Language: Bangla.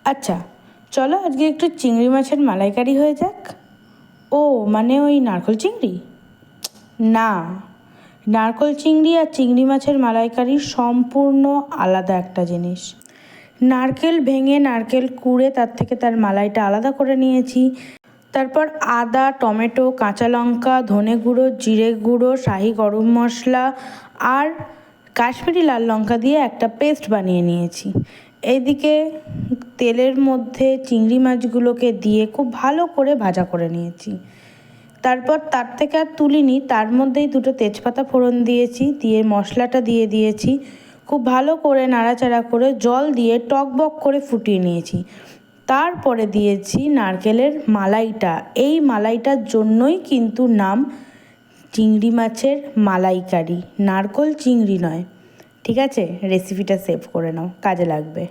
আচ্ছা, চলো আজকে একটু চিংড়ি মাছের মালাইকারি হয়ে যাক। ও মানে ওই নারকোল চিংড়ি? না, নারকোল চিংড়ি আর চিংড়ি মাছের মালাইকারি সম্পূর্ণ আলাদা একটা জিনিস। নারকেল ভেঙে নারকেল কুড়ে তার মালাইটা আলাদা করে নিয়েছি। তারপর আদা, টমেটো, কাঁচা লঙ্কা, ধনে গুঁড়ো, জিরে গুঁড়ো, শাহি গরম মশলা আর কাশ্মীরি লাল লঙ্কা দিয়ে একটা পেস্ট বানিয়ে নিয়েছি। এইদিকে তেলের মধ্যে চিংড়ি মাছগুলোকে দিয়ে খুব ভালো করে ভাজা করে নিয়েছি। তারপর তার থেকে আর তুলিনি, তার মধ্যেই দুটো তেজপাতা ফোড়ন দিয়েছি, দিয়ে মশলাটা দিয়ে দিয়েছি। খুব ভালো করে নাড়াচাড়া করে জল দিয়ে টকবক করে ফুটিয়ে নিয়েছি। তারপরে দিয়েছি নারকেলের মালাইটা। এই মালাইটার জন্যই কিন্তু নাম চিংড়ি মাছের মালাইকারি, নারকোল চিংড়ি নয়। ঠিক আছে, রেসিপিটা সেভ করে নাও, কাজে লাগবে।